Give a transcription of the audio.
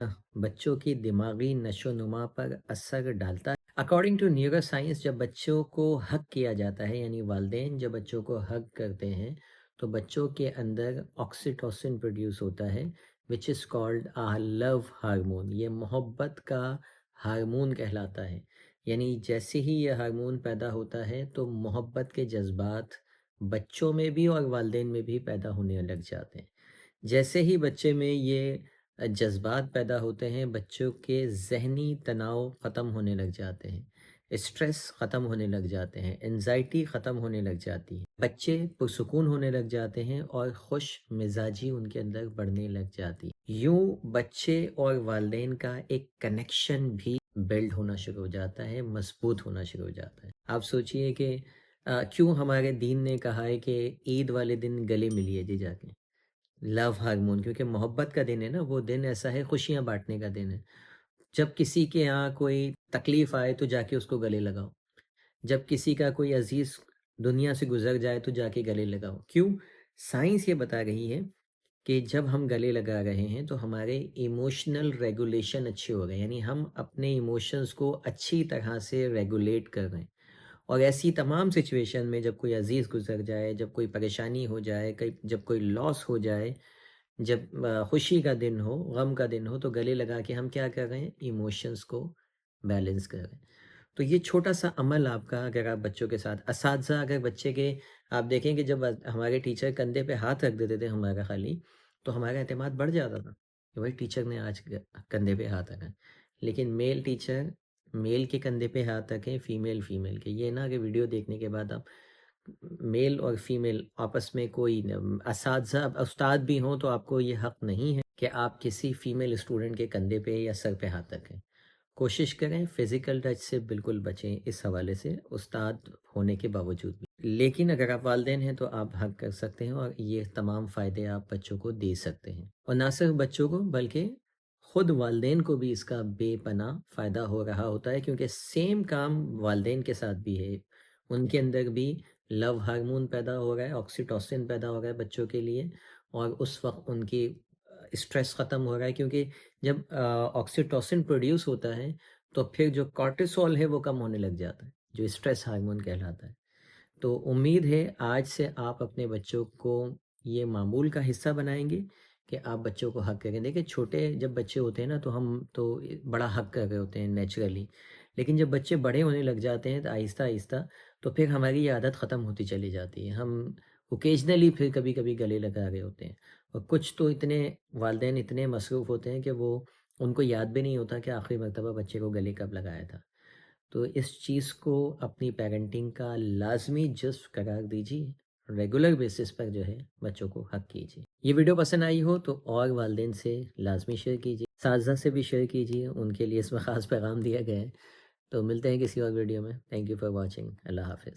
बच्चों की दिमागी नशो-नुमा पर असर डालता है। अकॉर्डिंग टू न्यूरो साइंस जब बच्चों को हग किया जाता है यानी वालिदैन जब बच्चों को हग करते हैं तो बच्चों के अंदर ऑक्सीटोसिन प्रोड्यूस होता है which is called love hormone. ये मोहब्बत का हार्मोन कहलाता है। यानी जैसे ही ये हार्मोन पैदा होता है तो मोहब्बत के जज्बात बच्चों में भी और वालिदैन में भी पैदा होने लग जाते हैं। जैसे ही बच्चे में ये जज़्बात पैदा होते हैं, बच्चों के ज़हनी तनाव ख़त्म होने लग जाते हैं, स्ट्रेस ख़त्म होने लग जाते हैं, एंग्ज़ायटी ख़त्म होने लग जाती है। बच्चे पुरसुकून होने लग जाते हैं और खुश मिज़ाजी उनके अंदर बढ़ने लग जाती है। यूँ बच्चे और वालिदैन का एक कनेक्शन भी बिल्ड होना शुरू हो जाता है, मज़बूत होना शुरू हो जाता है। आप सोचिए कि क्यों हमारे दीन ने कहा है कि ईद वाले दिन गले मिलिए जी जाके। लव हार्मोन, क्योंकि मोहब्बत का दिन है ना, वो दिन ऐसा है, खुशियाँ बाँटने का दिन है। जब किसी के यहाँ कोई तकलीफ़ आए तो जाके उसको गले लगाओ। जब किसी का कोई अज़ीज़ दुनिया से गुज़र जाए तो जाके गले लगाओ। क्यों? साइंस ये बता रही है कि जब हम गले लगा रहे हैं तो हमारे इमोशनल रेगुलेशन अच्छे हो रहे हैं, यानी हम अपने इमोशंस को अच्छी तरह से रेगुलेट कर रहे हैं। और ऐसी तमाम सिचुएशन में जब कोई अज़ीज़ गुज़र जाए, जब कोई परेशानी हो जाए, कई जब कोई लॉस हो जाए, जब खुशी का दिन हो, गम का दिन हो, तो गले लगा के हम क्या कर रहे हैं? इमोशंस को बैलेंस कर रहे हैं। तो ये छोटा-सा अमल आपका अगर आप बच्चों के साथ असातिज़ा अगर बच्चे के आप देखें कि जब हमारे टीचर कंधे पे हाथ रख देते थे हमारा खाली, तो हमारा एतमाद बढ़ जाता था, कि भाई टीचर ने आज कंधे पे हाथ रखा है। लेकिन मेल टीचर मेल के कंधे पे हाथ रखें, फीमेल फीमेल के। ये ना कि वीडियो देखने के बाद आप मेल और फीमेल आपस में कोई असातिज़ा उस्ताद भी हों तो आपको ये हक़ नहीं है कि आप किसी फीमेल स्टूडेंट के कंधे पे या सर पे हाथ रखें। कोशिश करें फ़िज़िकल टच से बिल्कुल बचें इस हवाले से, उस्ताद होने के बावजूद भी। लेकिन अगर आप वालिदैन हैं तो आप हग कर सकते हैं और ये तमाम फ़ायदे आप बच्चों को दे सकते हैं। और ना सिर्फ बच्चों को बल्कि खुद वालिदैन को भी इसका बेपनाह फ़ायदा हो रहा होता है, क्योंकि सेम काम वालिदैन के साथ भी है। उनके अंदर भी लव हार्मोन पैदा हो रहा है, ऑक्सीटोसिन पैदा हो रहा है बच्चों के लिए, और उस वक़्त उनकी स्ट्रेस ख़त्म हो रहा है, क्योंकि जब ऑक्सीटोसिन प्रोड्यूस होता है तो फिर जो कॉर्टिसोल है वो कम होने लग जाता है, जो स्ट्रेस हार्मोन कहलाता है। तो उम्मीद है आज से आप अपने बच्चों को ये मामूल का हिस्सा बनाएँगे कि आप बच्चों को हग करें। देखिए छोटे जब बच्चे होते हैं ना तो हम तो बड़ा हग कर रहे होते हैं नेचुरली। लेकिन जब बच्चे बड़े होने लग जाते हैं तो आहिस्ता-आहिस्ता तो फिर हमारी ये आदत ख़त्म होती चली जाती है। हम ओकेजनली फिर कभी-कभी गले लगा रहे होते हैं। और कुछ तो इतने वालिदैन इतने मसरूफ़ होते हैं कि वो उनको याद भी नहीं होता कि आखिरी मर्तबा बच्चे को गले कब लगाया था। तो इस चीज़ को अपनी पेरेंटिंग का लाज़मी जुज़्व करार दीजिए। रेगुलर बेसिस पर जो है बच्चों को हग कीजिए। ये वीडियो पसंद आई हो तो और वालिदैन से लाज़मी शेयर कीजिए। असातिज़ा से भी शेयर कीजिए, उनके लिए इसमें ख़ास पैगाम दिया गया है। तो मिलते हैं किसी और वीडियो में। Thank you for watching. अल्लाह हाफ़िज़।